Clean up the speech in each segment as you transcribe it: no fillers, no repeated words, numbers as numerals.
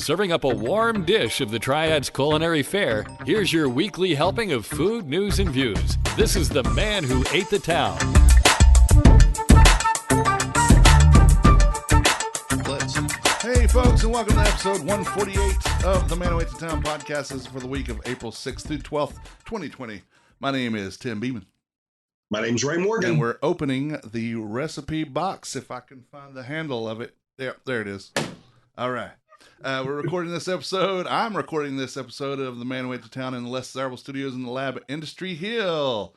Serving up a warm dish of the Triad's culinary fare, here's your weekly helping of food, news, and views. This is the man who ate the town. Hey, folks, and welcome to episode 148 of the Man Who Ate the Town podcast. This is for the week of April 6th through 12th, 2020. My name is Tim Beeman. My name's Ray Morgan. And we're opening the recipe box, if I can find the handle of it. There it is. All right. We're recording this episode. I'm recording this episode of the Man Who Ate the Town in the Less Desirable Studios in the lab at Industry Hill.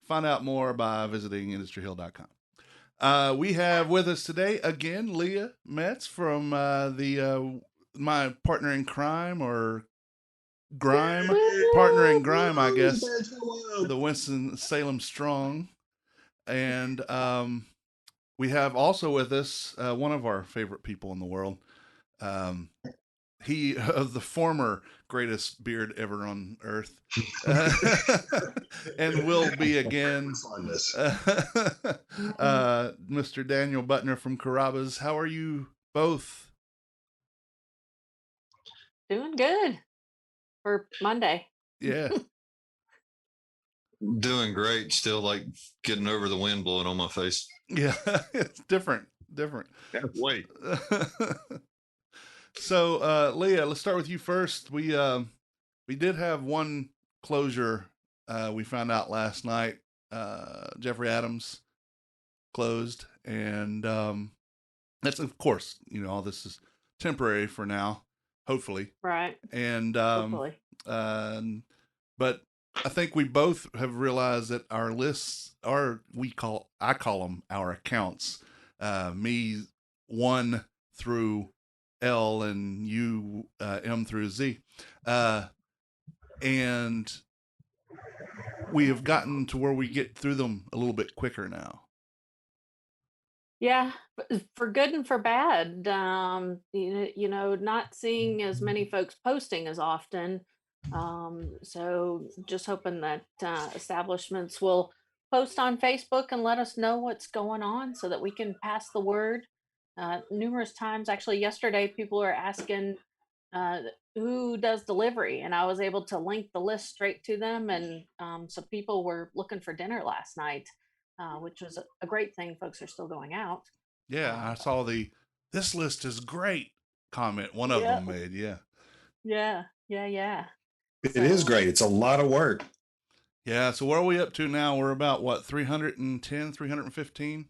Find out more by visiting industryhill.com. We have with us today again Leah Metz from my partner in crime or partner in grime, I guess, the Winston-Salem Strong, and we have also with us one of our favorite people in the world. He of the former greatest beard ever on earth, and will be again, Mr. Daniel Butner from Carrabba's. How are you both? Doing good for Monday. Yeah. Doing great. Still like getting over the wind blowing on my face. Yeah, it's different. Wait. So, Leah, let's start with you first. We did have one closure. We found out last night. Jeffrey Adams closed, and that's, of course, all this is temporary for now, hopefully. Right. And hopefully. But I think we both have realized that our lists are I call them our accounts. Me 1 through L and you M through Z, and we have gotten to where we get through them a little bit quicker now. Yeah, for good and for bad. Not seeing as many folks posting as often. So just hoping that establishments will post on Facebook and let us know what's going on so that we can pass the word. Numerous times, actually yesterday, people were asking who does delivery, and I was able to link the list straight to them, and so people were looking for dinner last night, which was a great thing. Folks are still going out. Yeah, I saw this list is great comment one of them made. Yeah. It is great. It's a lot of work. Yeah, so what are we up to now? We're about, what, 310, 315?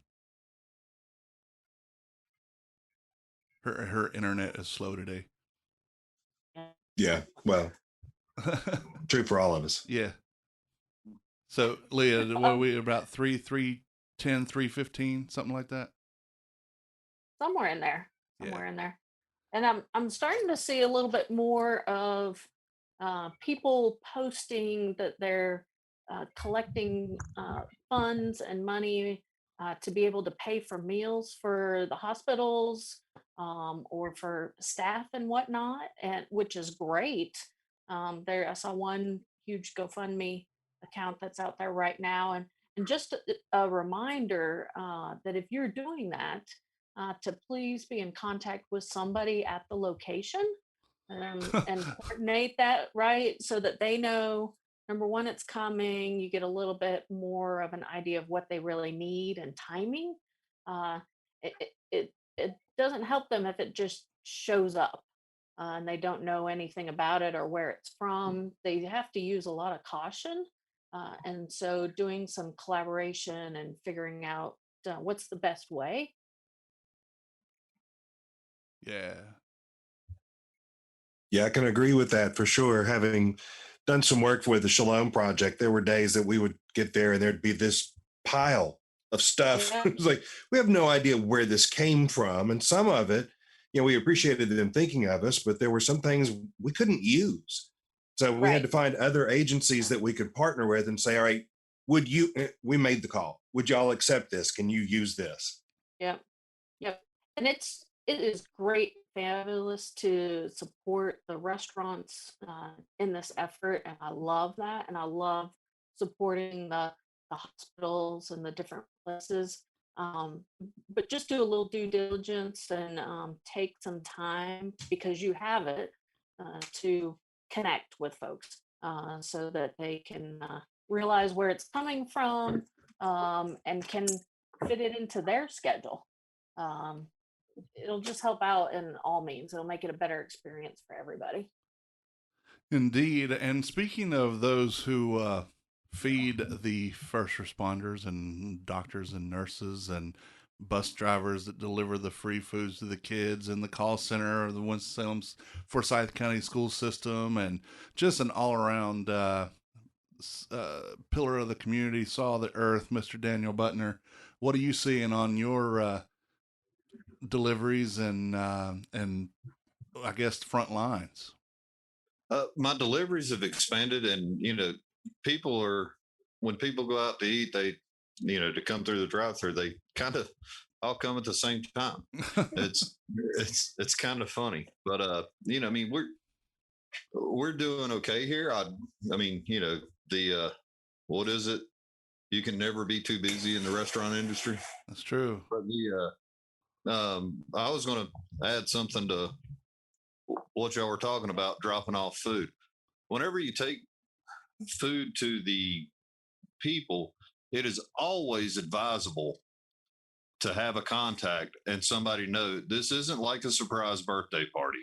Her internet is slow today. Yeah, well, true for all of us. Yeah. So, Leah, what are we about 310, 315, something like that? Somewhere in there. And I'm starting to see a little bit more of people posting that they're collecting funds and money to be able to pay for meals for the hospitals or for staff and whatnot, and which is great. I saw one huge GoFundMe account that's out there right now, and just a reminder that if you're doing that, to please be in contact with somebody at the location and coordinate that, right, so that they know, number one, it's coming. You get a little bit more of an idea of what they really need and timing. It doesn't help them if it just shows up and they don't know anything about it or where it's from. They have to use a lot of caution. And so doing some collaboration and figuring out what's the best way. Yeah, I can agree with that for sure. Having done some work with the Shalom Project, there were days that we would get there and there'd be this pile of stuff. Yeah. It was like, we have no idea where this came from. And some of it, we appreciated them thinking of us, but there were some things we couldn't use. So we had to find other agencies that we could partner with and say, all right, we made the call. Would y'all accept this? Can you use this? Yep. And it is great, fabulous to support the restaurants in this effort. And I love that. And I love supporting the hospitals and the different places. But just do a little due diligence and take some time, because you have it, to connect with folks, so that they can realize where it's coming from, and can fit it into their schedule. Um, it'll just help out in all means. It'll make it a better experience for everybody. Indeed. And speaking of those who feed the first responders and doctors and nurses and bus drivers that deliver the free foods to the kids, and the call center of the Winston-Salem's Forsyth County school system, and just an all-around pillar of the community, saw the earth, Mr. Daniel Butner, what are you seeing on your deliveries and I guess front lines? My deliveries have expanded, and when people go out to eat, they to come through the drive-through, they kind of all come at the same time. It's kind of funny, but I mean, we're doing okay here. I mean, the what is it? You can never be too busy in the restaurant industry. That's true. But I was going to add something to what y'all were talking about, dropping off food. Whenever you take food to the people, it is always advisable to have a contact and somebody know this isn't like a surprise birthday party.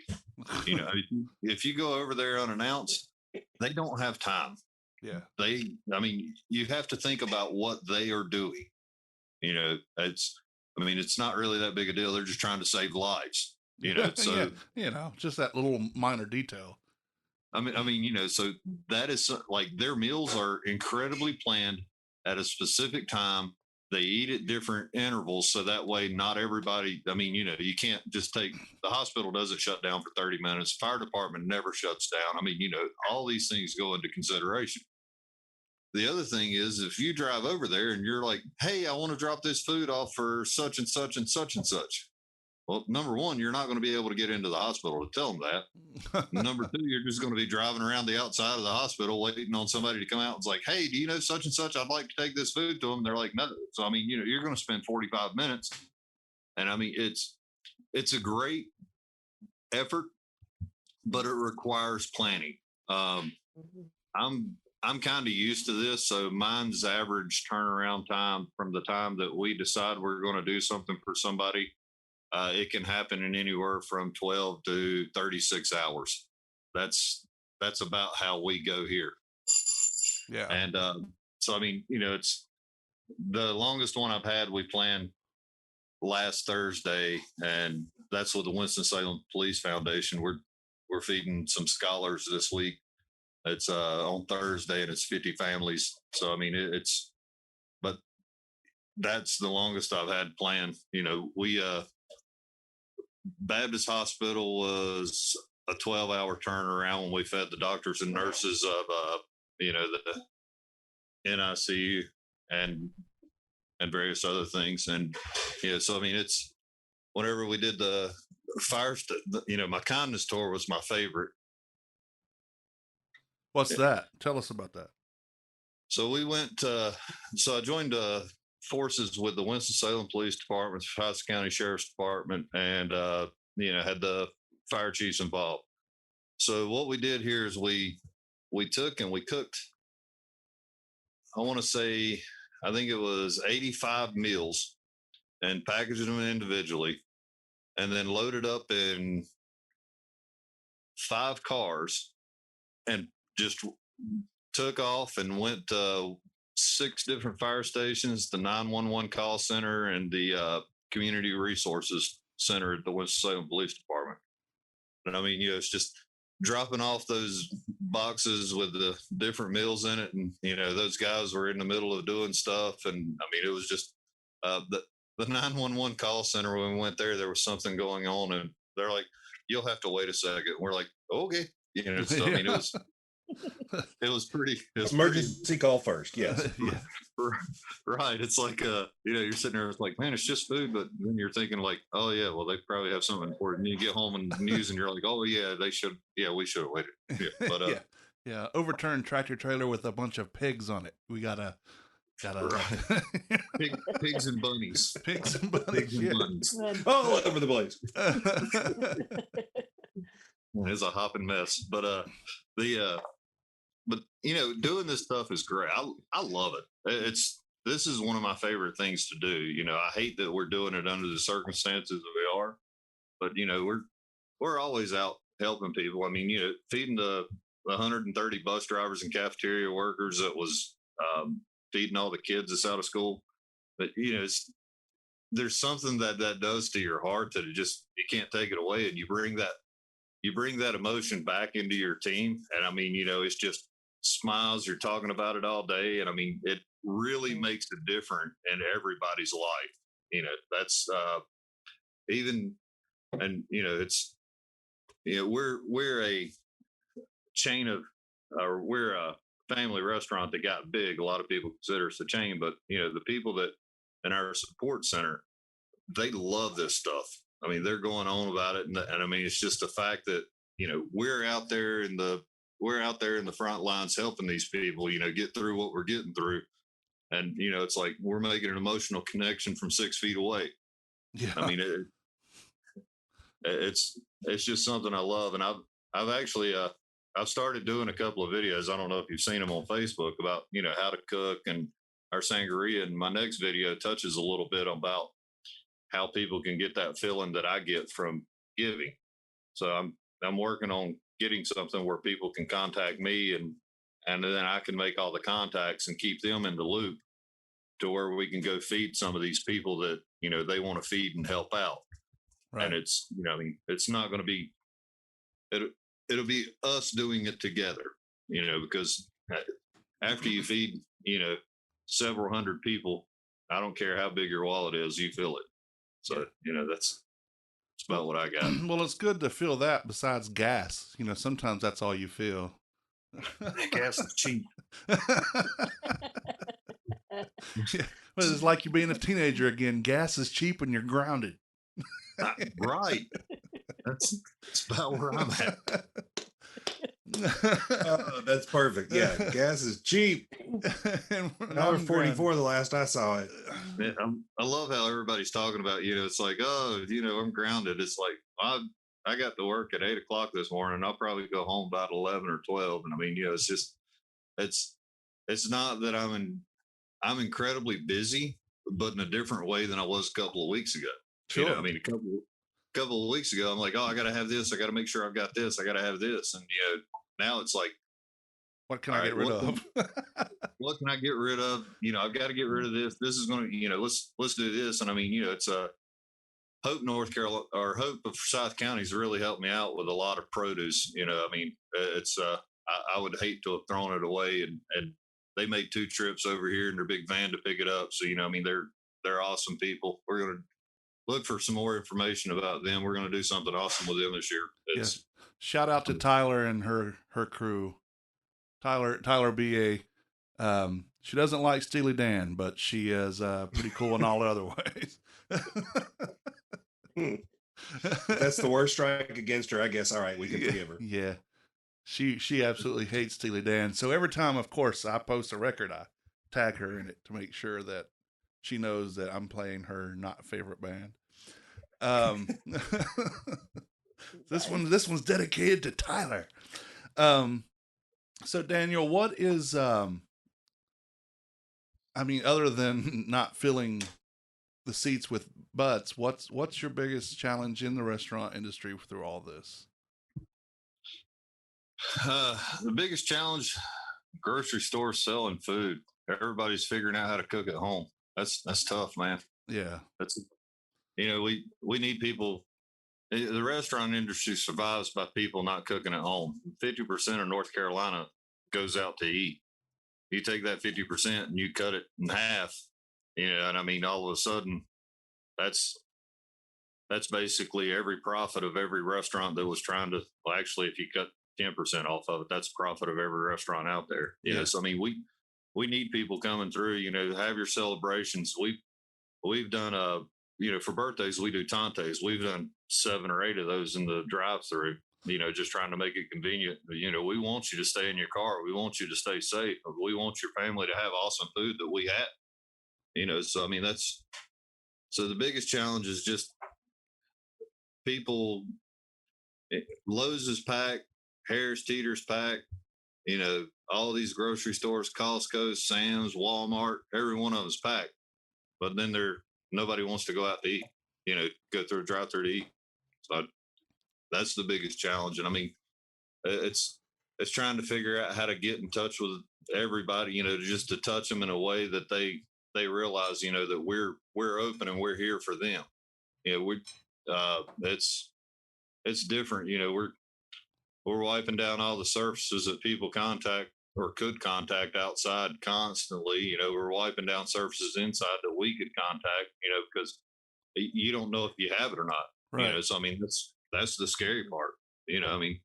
If you go over there unannounced, they don't have time. Yeah. I mean, you have to think about what they are doing. It's not really that big a deal. They're just trying to save lives. So yeah, just that little minor detail. So that is like their meals are incredibly planned at a specific time. They eat at different intervals, so that way not everybody. You can't just take the hospital doesn't shut down for 30 minutes. Fire department never shuts down. All these things go into consideration. The other thing is, if you drive over there and you're like, "Hey, I want to drop this food off for such and such and such and such." Well, number one, you're not going to be able to get into the hospital to tell them that. Number two, you're just going to be driving around the outside of the hospital waiting on somebody to come out and it's like, "Hey, do you know such and such? I'd like to take this food to them." And they're like, "No." So, you're going to spend 45 minutes. And it's a great effort, but it requires planning. I'm kind of used to this. So mine's average turnaround time from the time that we decide we're going to do something for somebody. It can happen in anywhere from 12 to 36 hours. That's about how we go here. Yeah. And it's the longest one I've had. We planned last Thursday, and that's with the Winston-Salem Police Foundation. We're feeding some scholars this week. It's on Thursday, and it's 50 families. So, but that's the longest I've had planned. Baptist Hospital was a 12-hour turnaround when we fed the doctors and nurses of, the NICU and various other things. And, it's whenever we did the fire, my kindness tour was my favorite. What's that? Tell us about that. So we went, I joined forces with the Winston-Salem Police Department, Forsyth County Sheriff's Department, and had the fire chiefs involved. So what we did here is we took and we cooked, I want to say, I think it was 85 meals, and packaged them individually, and then loaded up in 5 cars and just took off and went to 6 different fire stations, the 911 call center, and the community resources center at the Winston-Salem Police Department. And it's just dropping off those boxes with the different meals in it. And, those guys were in the middle of doing stuff. And it was just the 911 call center, when we went there was something going on, and they're like, "You'll have to wait a second." We're like, "Okay." It was pretty. Emergency call first. Yes. Yeah. Right. It's like, you're sitting there, it's like, man, it's just food. But then you're thinking like, oh yeah, well, they probably have something important. You get home and the news and you're like, oh yeah, we should have waited. Yeah. But, yeah. Overturned tractor trailer with a bunch of pigs on it. We got a Gotta Pigs and bunnies. pigs and bunnies. Pigs and Yeah. bunnies. All over the place. It's a hopping mess. But but doing this stuff is great. I love it. This is one of my favorite things to do. I hate that we're doing it under the circumstances that we are, but we're always out helping people. I mean, feeding the 130 bus drivers and cafeteria workers that was feeding all the kids that's out of school. But there's something that does to your heart that you can't take it away, and you bring that emotion back into your team. And I mean, it's just smiles. You're talking about it all day, and I mean, it really makes a difference in everybody's life. That's even, and it's we're a chain of, or we're a family restaurant that got big. A lot of people consider us a chain, but the people that in our support center, they love this stuff. I mean, they're going on about it, and I mean, it's just the fact that we're out there in the front lines helping these people, get through what we're getting through, and it's like we're making an emotional connection from 6 feet away. Yeah. I mean, it's just something I love, and I've actually I've started doing a couple of videos. I don't know if you've seen them on Facebook about how to cook and our sangria, and my next video touches a little bit about how people can get that feeling that I get from giving. So I'm working on getting something where people can contact me, and then I can make all the contacts and keep them in the loop to where we can go feed some of these people that they want to feed and help out. Right. And it's I mean, it's not going to be it'll be us doing it together, because after you feed several hundred people, I don't care how big your wallet is, you feel it. So that's about what I got. Well, it's good to feel that besides gas. Sometimes that's all you feel. Gas is cheap. Yeah. Well, it's like you're being a teenager again. Gas is cheap and you're grounded. Right. That's about where I'm at. That's perfect. Yeah, gas is cheap. $1.44 the last I saw it. Man, I love how everybody's talking about, it's like, oh, I'm grounded. It's like, I got to work at 8:00 this morning, and I'll probably go home about 11 or 12. And I mean, it's just, it's not that I'm incredibly busy, but in a different way than I was a couple of weeks ago. Sure. I mean, a couple of weeks ago, I'm like, oh, I got to have this. I got to make sure I've got this. I got to have this. And, now it's like, what can I get rid of? What can I get rid of? I've got to get rid of this. This is going to, let's do this. And I mean, it's Hope, North Carolina, or Hope of Forsyth County's really helped me out with a lot of produce. I mean, it's I would hate to have thrown it away, and they made 2 trips over here in their big van to pick it up. So I mean, they're awesome people. We're going to look for some more information about them. We're going to do something awesome with them this year. Yes. Shout out to Tyler and her crew. Tyler BA. She doesn't like Steely Dan, but she is pretty cool in all other ways. That's the worst strike against her, I guess. All right, we can forgive her. Yeah. She absolutely hates Steely Dan. So every time, of course, I post a record, I tag her in it to make sure that she knows that I'm playing her not favorite band. This one's dedicated to Tyler. So Daniel, what is I mean, other than not filling the seats with butts, what's your biggest challenge in the restaurant industry through all this? The biggest challenge, grocery stores selling food. Everybody's figuring out how to cook at home. That's tough, man. Yeah. That's, we need people. The restaurant industry survives by people not cooking at home. 50% of North Carolina goes out to eat. You take that 50% and you cut it in half, and I mean, all of a sudden, that's basically every profit of every restaurant that was trying to, well, actually, if you cut 10% off of it, that's profit of every restaurant out there. Yes. I mean, we need people coming through, have your celebrations. We've done, for birthdays, we do tantes. We've done 7 or 8 of those in the drive-through. just trying to make it convenient. We want you to stay in your car. We want you to stay safe. We want your family to have awesome food that we have. So I mean, so the biggest challenge is just people. Lowe's is packed, Harris Teeter's packed. All these grocery stores, Costco, Sam's, Walmart, every one of them's packed. But then nobody wants to go out to eat. Go through a drive-through to eat. So that's the biggest challenge. And I mean, it's trying to figure out how to get in touch with everybody. Just to touch them in a way that they realize, that we're open and we're here for them. It's different. We're wiping down all the surfaces that people contact or could contact outside constantly. We're wiping down surfaces inside that we could contact, because you don't know if you have it or not. Right. So I mean, that's the scary part. I mean,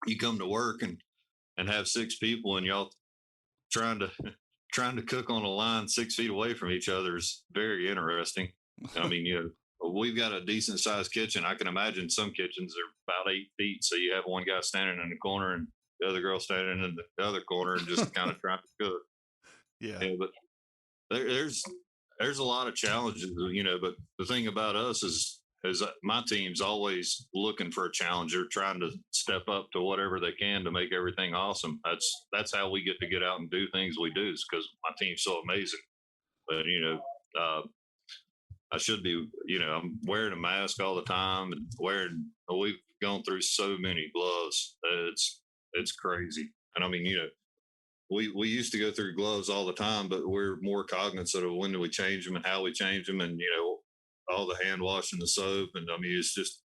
you come to work and have 6 people and y'all trying to cook on a line 6 feet away from each other is very interesting. I mean, we've got a decent sized kitchen. I can imagine some kitchens are about 8 feet. So you have one guy standing in the corner and the other girl standing in the other corner and just kind of trying to cook. Yeah. But there's a lot of challenges, but the thing about us is my team's always looking for a challenge. They're trying to step up to whatever they can to make everything awesome. That's how we get out and do things we do, is because my team's so amazing. But, I should be, I'm wearing a mask all the time and we've gone through so many gloves. It's crazy. And I mean, we used to go through gloves all the time, but we're more cognizant of when do we change them and how we change them, and, all the hand washing, the soap. And I mean, it's just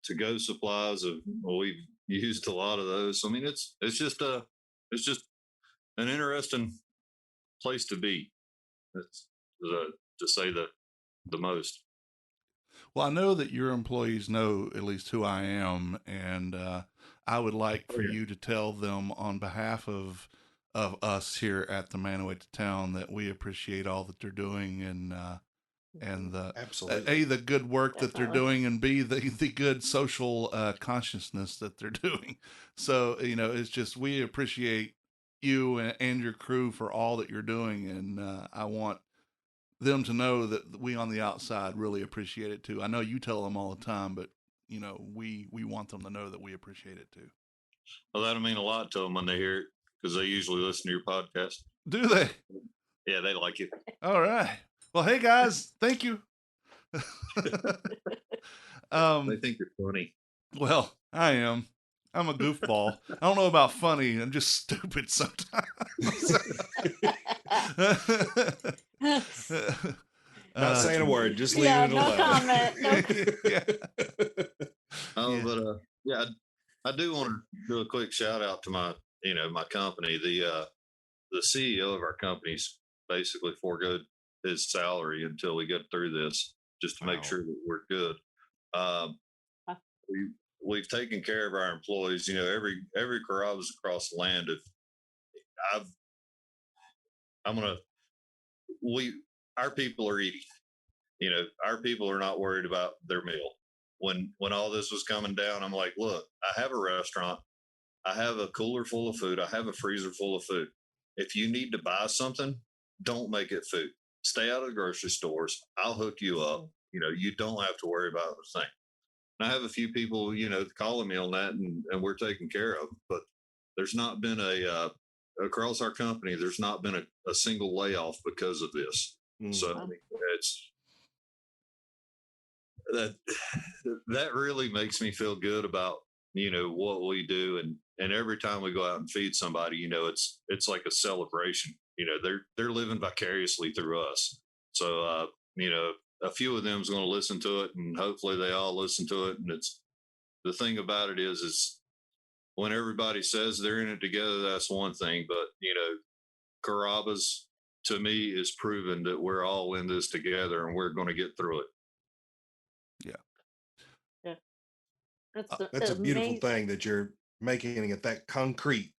to-go supplies we've used a lot of those. I mean, it's just an interesting place to be. It's to say the most. Well, I know that your employees know at least who I am, and I would like for you to tell them on behalf of us here at the Man Who Went to Town that we appreciate all that they're doing, and the absolutely the good work that they're doing, and B, the good social consciousness that they're doing. So it's just, we appreciate you and your crew for all that you're doing, and I want them to know that we on the outside really appreciate it too. I know you tell them all the time, but we want them to know that we appreciate it too. Well, that'll mean a lot to them when they hear it, because they usually listen to your podcast. Do they? Yeah, they like it. All right. Well, hey guys, thank you. They think you're funny. Well, I am. I'm a goofball. I don't know about funny. I'm just stupid sometimes. Not saying a word, just leaving it alone. Comment. But I do want to do a quick shout out to my company. The CEO of our company's basically foregoed his salary until we get through this, just to make sure that we're good. We've taken care of our employees. Every Carrabba's across the land. Our people are eating. Our people are not worried about their meal. When all this was coming down, I'm like, look, I have a restaurant. I have a cooler full of food. I have a freezer full of food. If you need to buy something, don't make it food. Stay out of the grocery stores. I'll hook you up. You don't have to worry about the thing. And I have a few people, calling me on that, and we're taking care of. But there's not been across our company, there's not been a single layoff because of this. Mm-hmm. So I mean, that really makes me feel good about what we do, and every time we go out and feed somebody, it's like a celebration. They're living vicariously through us. So a few of them is going to listen to it, and hopefully they all listen to it. And it's the thing about it is when everybody says they're in it together, that's one thing. But Carrabba's, to me, is proven that we're all in this together, and we're going to get through it. Yeah. That's a beautiful thing that you're making it that concrete,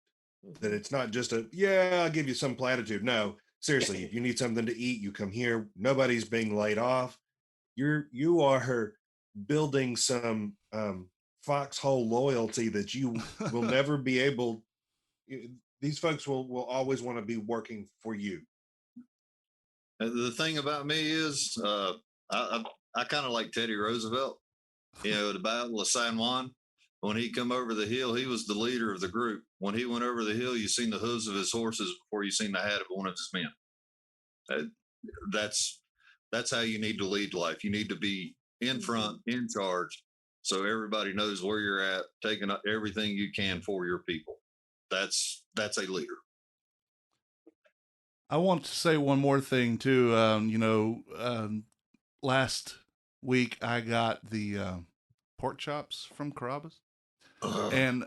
that it's not just I'll give you some platitude. No, seriously, if you need something to eat, you come here. Nobody's being laid off. You are building some foxhole loyalty that you will never be able. These folks will always want to be working for you. The thing about me is, I kind of like Teddy Roosevelt. The Battle of San Juan. When he come over the hill, he was the leader of the group. When he went over the hill, you seen the hooves of his horses before you seen the hat of one of his men. That's how you need to lead life. You need to be in front, in charge, so everybody knows where you're at, taking everything you can for your people. That's a leader. I want to say one more thing too. Last week I got the pork chops from Carrabba's, and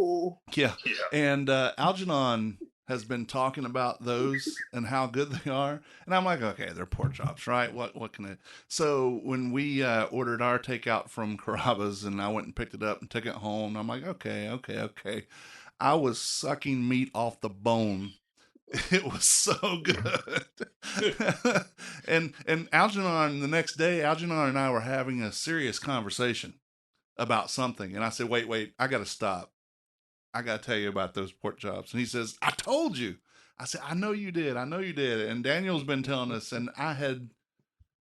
Oh, yeah, and Algernon has been talking about those and how good they are, and I'm like, okay, they're pork chops, right? What can it? So when we ordered our takeout from Carrabba's, and I went and picked it up and took it home, I'm like, okay. I was sucking meat off the bone. It was so good. and Algernon, the next day, Algernon and I were having a serious conversation about something. And I said, wait, I got to stop. I got to tell you about those pork chops. And he says, I told you. I said, I know you did. And Daniel's been telling us, and I had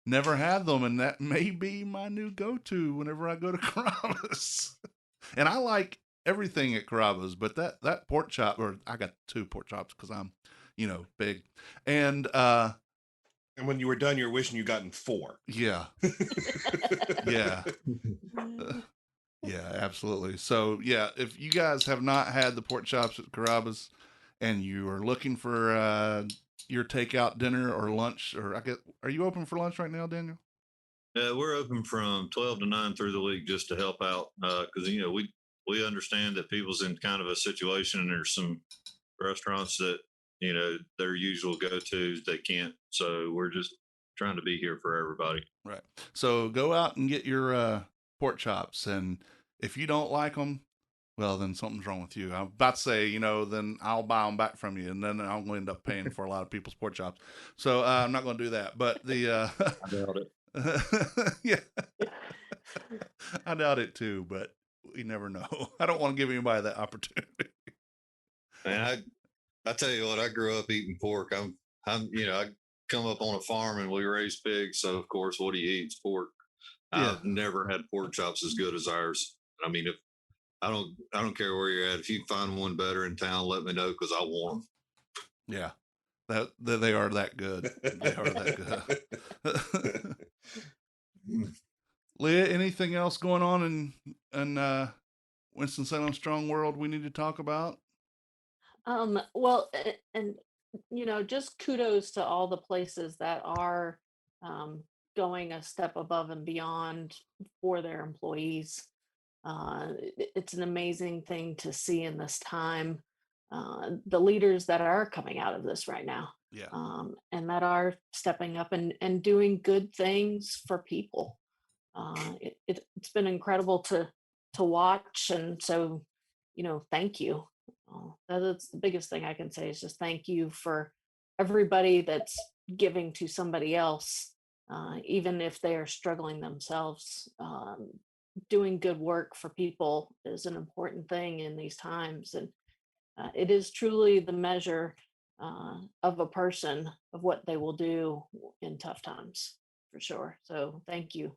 never had them. And that may be my new go-to whenever I go to Carrabba's. And I like everything at Carrabba's, but that pork chop, or I got 2 pork chops because I'm, big. And when you were done, you're wishing you gotten 4. Yeah. Yeah. Yeah, absolutely. So yeah, if you guys have not had the pork chops at Carrabba's and you are looking for your takeout dinner or lunch, or are you open for lunch right now, Daniel? We're open from 12 to 9 through the week just to help out. Cause we understand that people's in kind of a situation, and there's some restaurants that, their usual go-tos, they can't. So we're just trying to be here for everybody. Right. So go out and get your pork chops, and if you don't like them, well, then something's wrong with you. I'm about to say, then I'll buy them back from you, and then I'm going to end up paying for a lot of people's pork chops. So I'm not going to do that. But I doubt it. Yeah, I doubt it too. But you never know. I don't want to give anybody that opportunity. Man, I tell you what, I grew up eating pork. I come up on a farm and we raise pigs, so of course, what do you eat? It's pork. Yeah. I've never had pork chops as good as ours. I mean, if I don't care where you're at. If you find one better in town, let me know, because I want them. Yeah, that they are that good. They are that good. Leah, anything else going on in Winston-Salem Strong World we need to talk about? well, and just kudos to all the places that are going a step above and beyond for their employees. It's an amazing thing to see in this time. The leaders that are coming out of this right now, Yeah. And that are stepping up and doing good things for people. It's been incredible to watch, and so thank you. That's the biggest thing I can say, is just thank you for everybody that's giving to somebody else, even if they are struggling themselves. Doing good work for people is an important thing in these times, and it is truly the measure of a person, of what they will do in tough times, for sure. So thank you.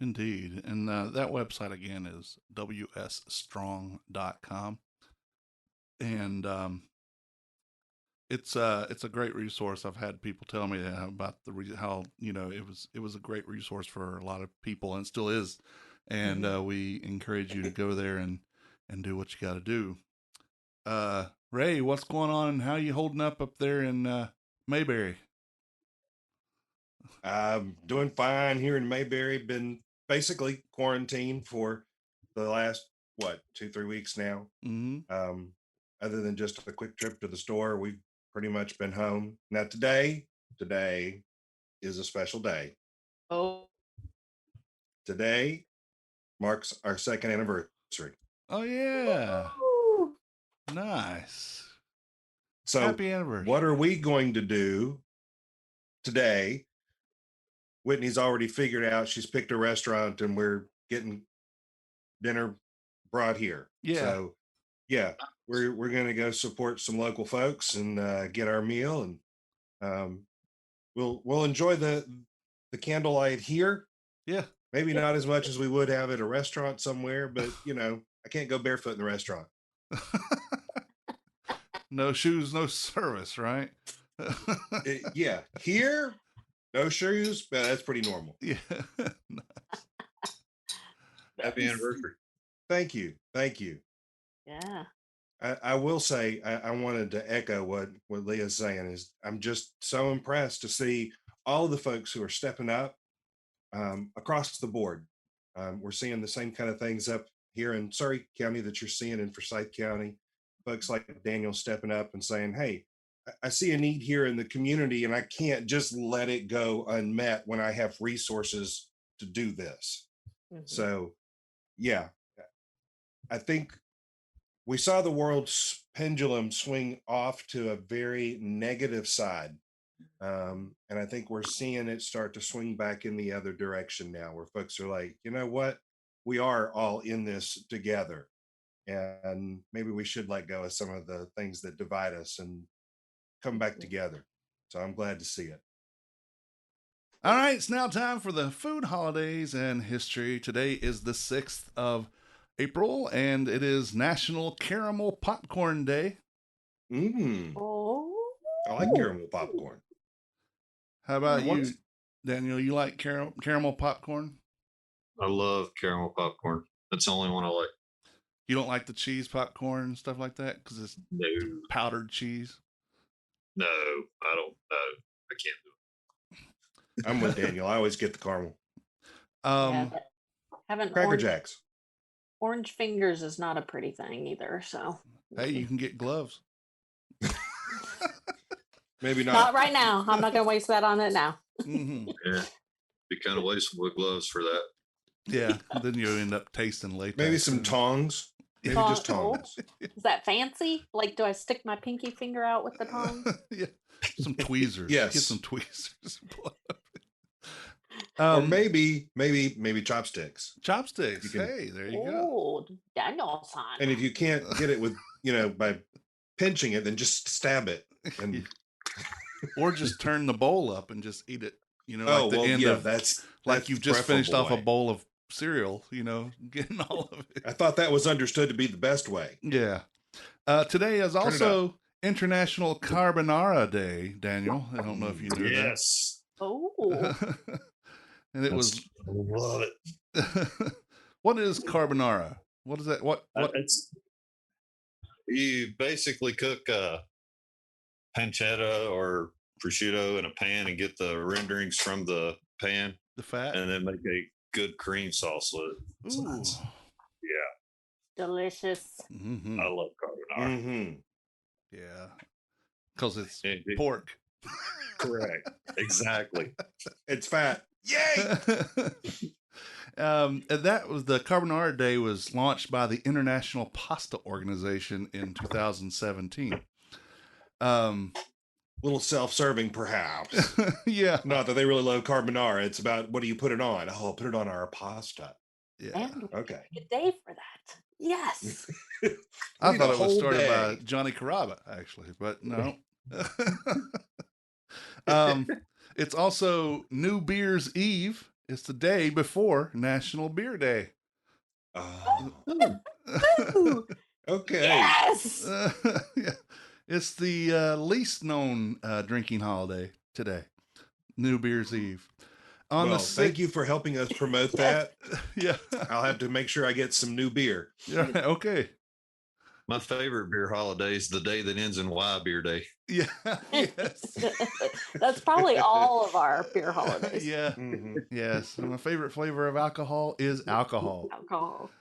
Indeed. And that website again is wsstrong.com. And it's a great resource. I've had people tell me about how it was a great resource for a lot of people, and still is. And we encourage you to go there and do what you got to do. Ray, what's going on, and how are you holding up there in Mayberry? I'm doing fine here in Mayberry. Been basically quarantined for the last 2-3 weeks now. Mm-hmm. Other than just a quick trip to the store, we've pretty much been home. Now today is a special day. Oh, today marks our 2nd anniversary. Oh yeah. Woo! Nice. So happy anniversary. What are we going to do today? Whitney's already figured out, she's picked a restaurant, and we're getting dinner brought here. Yeah. So yeah, we're gonna go support some local folks and get our meal, and we'll enjoy the candlelight here. Yeah. Maybe not as much as we would have at a restaurant somewhere, but I can't go barefoot in the restaurant. No shoes, no service, right? Yeah, here, no shoes, but that's pretty normal. Yeah. Happy anniversary. Thank you. Yeah. I will say I wanted to echo what Leah's saying. Is I'm just so impressed to see all of the folks who are stepping up across the board. We're seeing the same kind of things up here in Surrey County that you're seeing in Forsyth County. Folks like Daniel stepping up and saying, "Hey, I see a need here in the community, and I can't just let it go unmet when I have resources to do this." So, yeah, I think we saw the world's pendulum swing off to a very negative side. And I think we're seeing it start to swing back in the other direction now, where folks are like, you know what? We are all in this together. And maybe we should let go of some of the things that divide us and come back together. So I'm glad to see it. All right, it's now time for the food holidays and history. Today is the 6th of April, and it is National Caramel Popcorn Day. Oh. I like caramel popcorn. How about you, Daniel? You like caramel popcorn? I love caramel popcorn. That's the only one I like. You don't like the cheese popcorn and stuff like that because it's No, powdered cheese? no, I don't. No, I can't do it. I'm with Daniel. I always get the caramel. Yeah, but having Cracker Jacks. orange fingers is not a pretty thing either. So Hey, you can get gloves. Maybe not not. right now. I'm not going to waste that on it now. Mm-hmm. Yeah, be kind of wasteful with gloves for that. Yeah, then you end up tasting latex. Maybe some tongs. Maybe just tongs. Is that fancy? Like, do I stick my pinky finger out with the tongs? Yeah, some tweezers. Yes. Get some tweezers. Or maybe chopsticks. Chopsticks. You can- Hey, there you go. Oh, Daniel-san. And if you can't get it with, by pinching it, then just stab it. And Or just turn the bowl up and just eat it. oh, like the well, end yeah, of that's you've just finished off a preferable way. bowl of cereal. Getting all of it. I thought that was understood to be the best way. Yeah. Today is also International Carbonara Day, Daniel. I don't know if you knew Yes. Oh, that. And it was. I love it. What is carbonara? What is that? What? It's you basically cook pancetta or prosciutto in a pan and get the renderings from the pan, The fat? and then make a good cream sauce with it. It's Ooh. nice. delicious. Mm-hmm. I love carbonara. Mm-hmm. Yeah. Because it's It- pork. Correct. Exactly. It's fat. Yay! And that was the Carbonara Day was launched by the International Pasta Organization in 2017. Little self-serving, perhaps. Yeah. Not that they really love carbonara. It's about what do you put it on? Oh, put it on our pasta. Yeah. And Okay. a day for that. Yes. I need thought a it was whole started by day. Johnny Carrabba, actually, but no. It's also New Beer's Eve. It's the day before National Beer Day. Oh, Ooh, okay. yes. Yeah. It's the least known drinking holiday today, New Beer's Eve. On Well, the thank you for helping us promote that. Yeah. I'll have to make sure I get some new beer. Yeah. Okay. My favorite beer holiday is the day that ends in Y Beer Day. Yeah. Yes. That's probably all of our beer holidays. Yeah. Mhm. Yes. And my favorite flavor of alcohol is alcohol. Alcohol.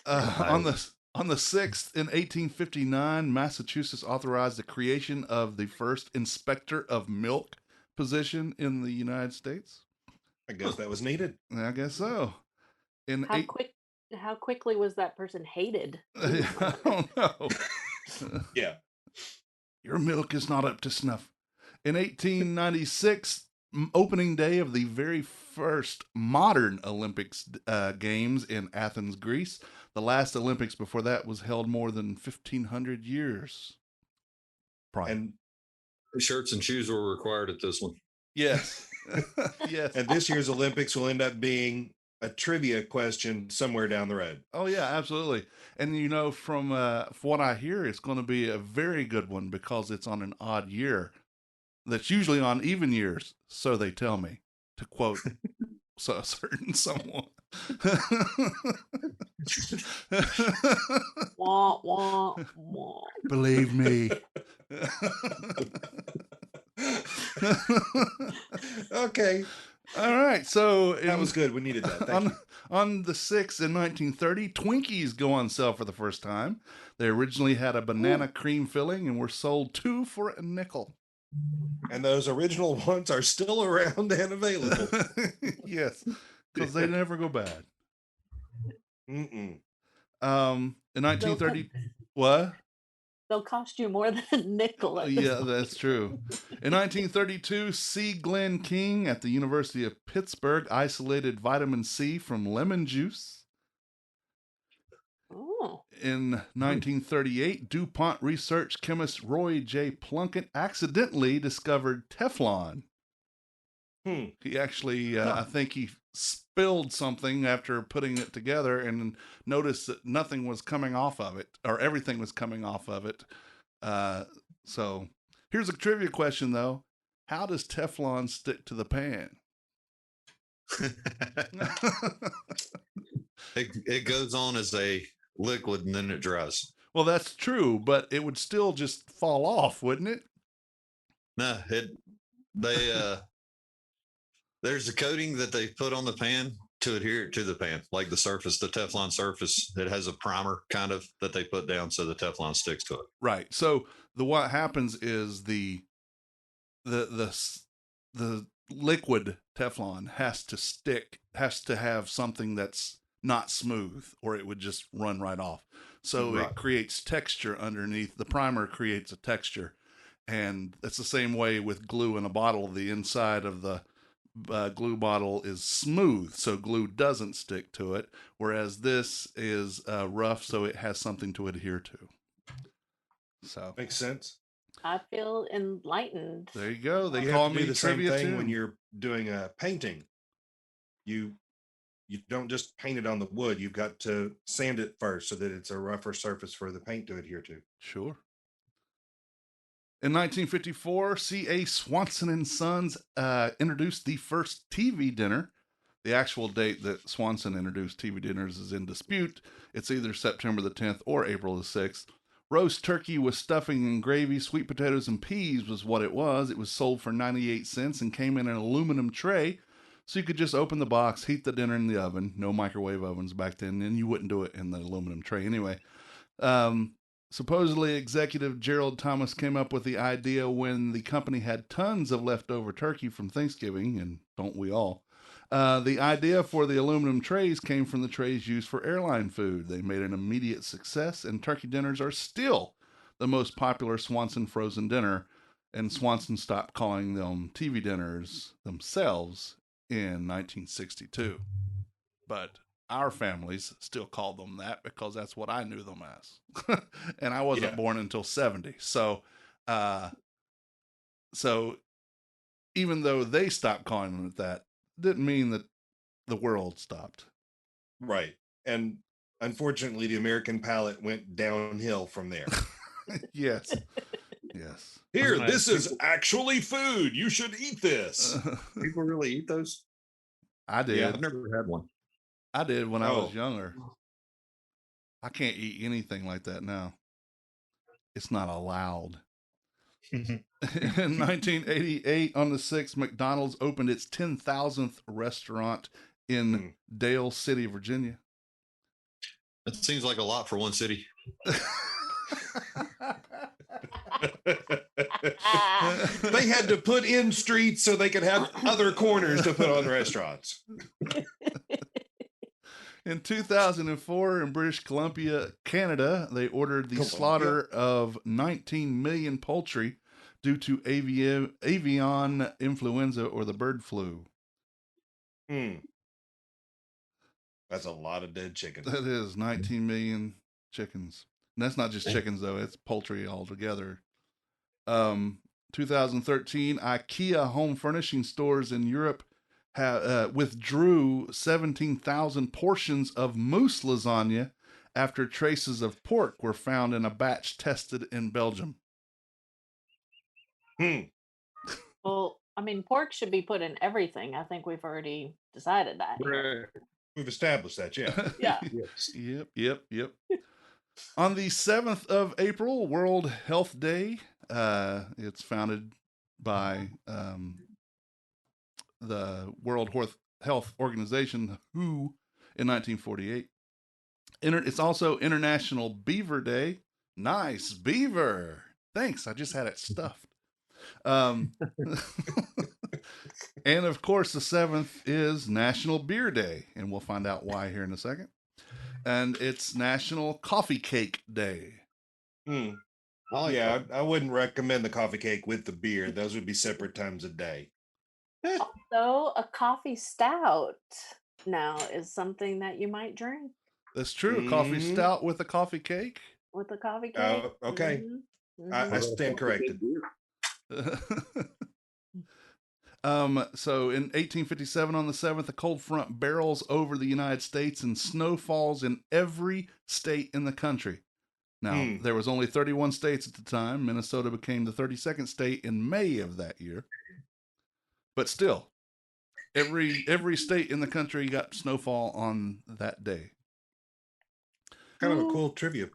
On the 6th in 1859, Massachusetts authorized the creation of the first inspector of milk position in the United States. I guess that was needed. I guess so. In How quickly was that person hated? I don't know. Yeah. Your milk is not up to snuff. In 1896, opening day of the very first modern Olympics games in Athens, Greece. The last Olympics before that was held more than 1,500 years prior. And Shirts and shoes were required at this one. yes. Yes. and this year's Olympics will end up being a trivia question somewhere down the road. Oh yeah, absolutely. And you know, from what I hear, it's going to be a very good one because it's on an odd year. That's usually on even years, so they tell me, to quote a certain someone. Wah, wah, wah. Believe me. Okay, All right, so that was good. We needed that. Thank you. on the 6th in 1930, Twinkies go on sale for the first time. They originally had a banana cream filling and were sold 2 for a nickel. And those original ones are still around and available. Yes, because they never go bad. Mm-mm. In 1930, what? They'll cost you more than a nickel. At this Yeah, point. that's true. In 1932, C. Glenn King at the University of Pittsburgh isolated vitamin C from lemon juice. Oh, In 1938, DuPont research chemist Roy J. Plunkett accidentally discovered Teflon. He actually, I think he spilled something after putting it together and noticed that nothing was coming off of it, or everything was coming off of it. So here's a trivia question, though. How does Teflon stick to the pan? It goes on as a liquid and then it dries. Well, that's true, but it would still just fall off, wouldn't it? No, there's a coating that they put on the pan to adhere to the pan, like the surface, the Teflon surface. It has a primer kind of that they put down so the Teflon sticks to it. Right. So what happens is the liquid Teflon has to have something that's not smooth, or it would just run right off. So Right. it creates texture underneath. The primer creates a texture, and it's the same way with glue in a bottle. The inside of the glue bottle is smooth, so glue doesn't stick to it, whereas this is rough, so it has something to adhere to. So Makes sense. I feel enlightened. there you go. They You call have to me do the same trivia thing too. when you're doing a painting. You don't just paint it on the wood. You've got to sand it first so that it's a rougher surface for the paint to adhere to. Sure. In 1954, C.A. Swanson and Sons introduced the first TV dinner. The actual date that Swanson introduced TV dinners is in dispute. It's either September the 10th or April the 6th. Roast turkey with stuffing and gravy, sweet potatoes and peas was what it was. It was sold for 98 cents and came in an aluminum tray. So you could just open the box, heat the dinner in the oven. No microwave ovens back then, and you wouldn't do it in the aluminum tray anyway. Supposedly, executive Gerald Thomas came up with the idea when the company had tons of leftover turkey from Thanksgiving, and don't we all? The idea for the aluminum trays came from the trays used for airline food. They made an immediate success, and turkey dinners are still the most popular Swanson frozen dinner, and Swanson stopped calling them TV dinners themselves in 1962. But our families still call them that because that's what I knew them as. And I wasn't born until 70. So even though they stopped calling them that, didn't mean that the world stopped. Right. And unfortunately, the American palate went downhill from there. Yes. Yes. Here, Right. this is actually food. You should eat this. People really eat those? I did. Yeah. I've never had one. I did when I was Oh. younger. I can't eat anything like that now. It's not allowed. In 1988, on the 6th, McDonald's opened its 10,000th restaurant in Dale City, Virginia. That seems like a lot for one city. They had to put in streets so they could have other corners to put on restaurants. In 2004, in British Columbia, Canada, they ordered the slaughter of 19 million poultry due to avian influenza or the bird flu. That's a lot of dead chickens. That is 19 million chickens. And that's not just chickens, though. It's poultry altogether. 2013, IKEA home furnishing stores in Europe withdrew 17,000 portions of moose lasagna after traces of pork were found in a batch tested in Belgium. Well, I mean, pork should be put in everything. I think we've already decided that. We've established that, yeah. Yeah. Yes. Yep. On the 7th of April, World Health Day. It's founded by the World Health Organization, WHO, in 1948. It's also International Beaver Day. Nice, beaver. Thanks, I just had it stuffed. And of course, the 7th is National Beer Day, and we'll find out why here in a second. And it's National Coffee Cake Day. I wouldn't recommend the coffee cake with the beer. Those would be separate times a day. Also, a coffee stout now is something that you might drink. That's true. Coffee stout with a coffee cake. With a coffee cake. Okay. I stand corrected. So in 1857 on the 7th, a cold front barrels over the United States and snow falls in every state in the country. Now, there was only 31 states at the time. Minnesota became the 32nd state in May of that year. But still, every state in the country got snowfall on that day. Kind of a cool trivia.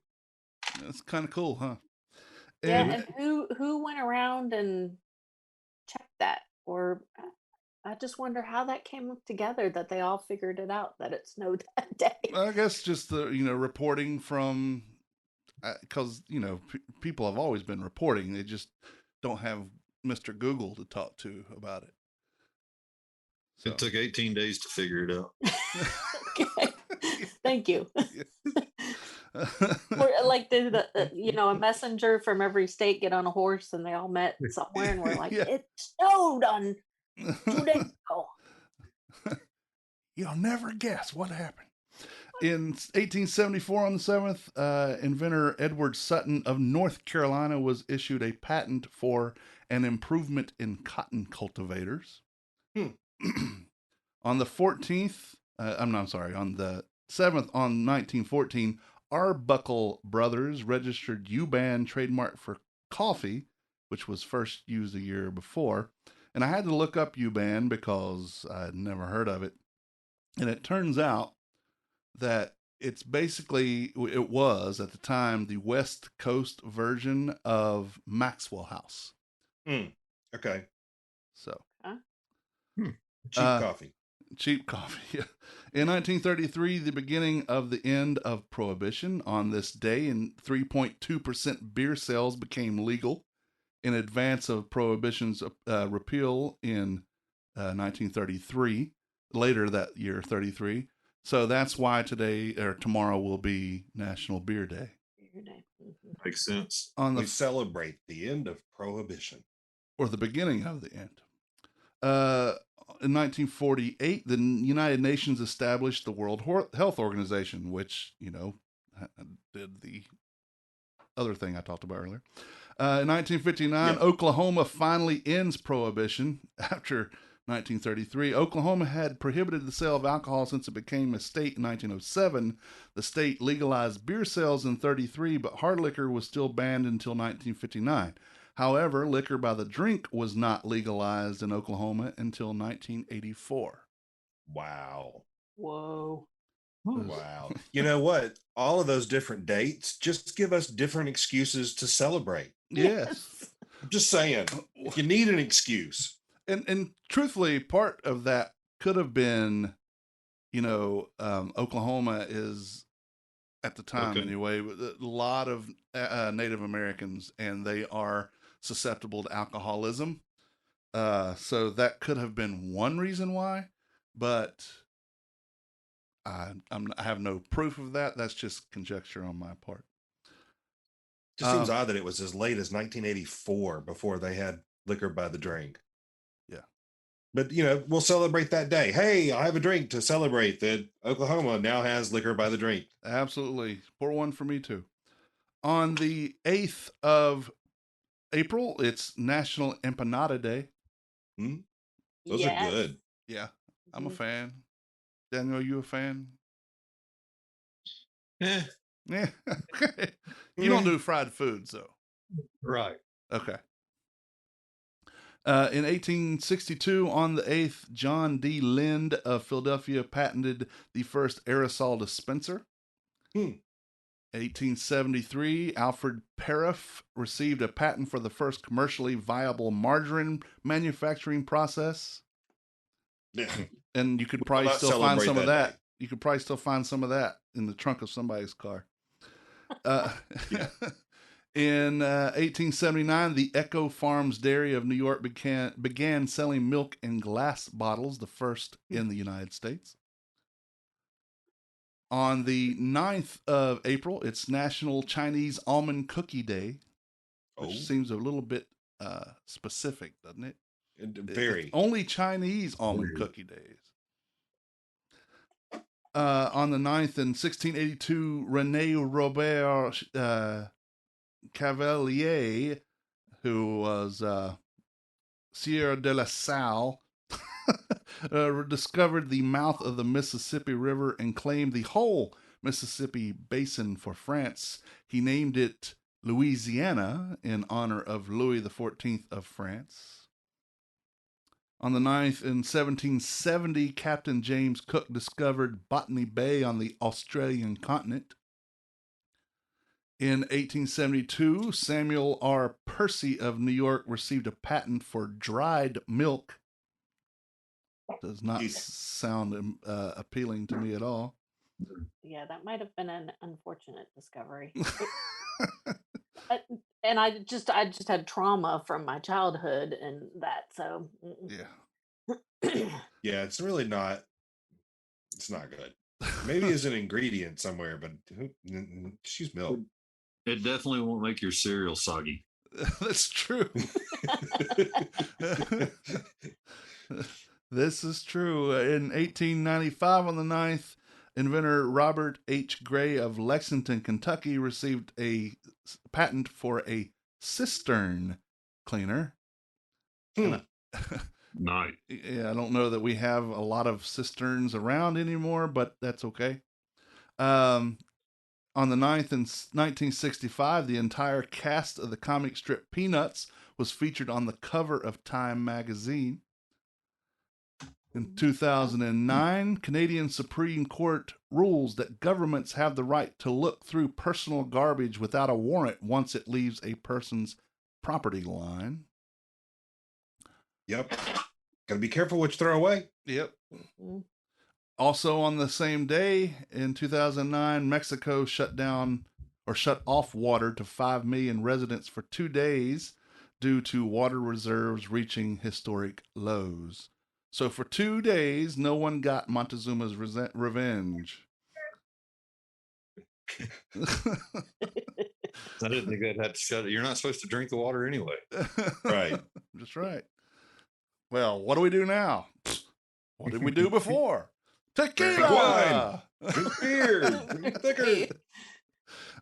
That's kind of cool, huh? And who went around and checked that? Or I just wonder how that came together, that they all figured it out that it snowed that day. I guess just the reporting from, because people have always been reporting. They just don't have Mr. Google to talk to about it. So. It took 18 days to figure it out. Okay. Thank you. Or like did a messenger from every state get on a horse and they all met somewhere and we're like, it snowed on 2 days ago. You'll never guess what happened. In 1874 on the 7th, inventor Edward Sutton of North Carolina was issued a patent for an improvement in cotton cultivators. On the 14th, on the 7th, on 1914, Arbuckle Brothers registered U-Ban trademark for coffee, which was first used a year before. And I had to look up U-Ban because I had never heard of it. And it turns out that it was at the time the West Coast version of Maxwell House. Okay. So. Cheap coffee. Cheap coffee. In 1933, the beginning of the end of Prohibition. On this day, and 3.2% beer sales became legal in advance of Prohibition's repeal in 1933. Later that year, 33. So that's why tomorrow will be National Beer Day. Makes sense. We celebrate the end of Prohibition. Or the beginning of the end. In 1948, the United Nations established the World Health Organization, which, did the other thing I talked about earlier. In 1959, Oklahoma finally ends Prohibition after 1933. Oklahoma had prohibited the sale of alcohol since it became a state in 1907. The state legalized beer sales in 1933, but hard liquor was still banned until 1959. However, liquor by the drink was not legalized in Oklahoma until 1984. Wow. Whoa. Wow. You know what? All of those different dates just give us different excuses to celebrate. Yes. I'm just saying, if you need an excuse. And truthfully, part of that could have been, Oklahoma is, at the time anyway, a lot of Native Americans, and they are susceptible to alcoholism. So that could have been one reason why, but I have no proof of that. That's just conjecture on my part. Just seems odd that it was as late as 1984 before they had liquor by the drink. Yeah. But, we'll celebrate that day. Hey, I have a drink to celebrate that Oklahoma now has liquor by the drink. Absolutely. Pour one for me, too. On the 8th of April, it's National Empanada Day. Those are good. Yeah, I'm a fan. Daniel, you a fan? Yeah. Yeah. Okay. You don't do fried foods, though. Right. Okay. In 1862, on the 8th, John D. Lind of Philadelphia patented the first aerosol dispenser. 1873, Alfred Paraff received a patent for the first commercially viable margarine manufacturing process. And you could probably still find some of that. You could probably still find some of that in the trunk of somebody's car. In 1879, the Echo Farms Dairy of New York began selling milk in glass bottles, the first in the United States. On the 9th of April, it's National Chinese Almond Cookie Day, which seems a little bit specific, doesn't it? Very. It's only Chinese almond cookie days. On the 9th, in 1682, René Robert Cavelier, who was Sieur de la Salle, discovered the mouth of the Mississippi River and claimed the whole Mississippi basin for France. He named it Louisiana in honor of Louis XIV of France. On the 9th, in 1770, Captain James Cook discovered Botany Bay on the Australian continent. In 1872, Samuel R. Percy of New York received a patent for dried milk. Does not sound appealing to me at all. Yeah, that might have been an unfortunate discovery. And I just had trauma from my childhood and that, so yeah, it's really not. It's not good. Maybe as an ingredient somewhere, but she's milk. It definitely won't make your cereal soggy. That's true. This is true. In 1895, on the 9th, inventor Robert H. Gray of Lexington, Kentucky, received a patent for a cistern cleaner. Nice. Yeah, I don't know that we have a lot of cisterns around anymore, but that's okay. On the 9th, in 1965, the entire cast of the comic strip Peanuts was featured on the cover of Time magazine. In 2009, Canadian Supreme Court rules that governments have the right to look through personal garbage without a warrant once it leaves a person's property line. Yep. Gotta be careful what you throw away. Yep. Also on the same day, in 2009, Mexico shut off water to 5 million residents for 2 days due to water reserves reaching historic lows. So for 2 days, no one got Montezuma's revenge. I didn't think they'd have to shut it. You're not supposed to drink the water anyway. Right. That's right. Well, what do we do now? What did we do before? Tequila! Drink beer! Drink thicker!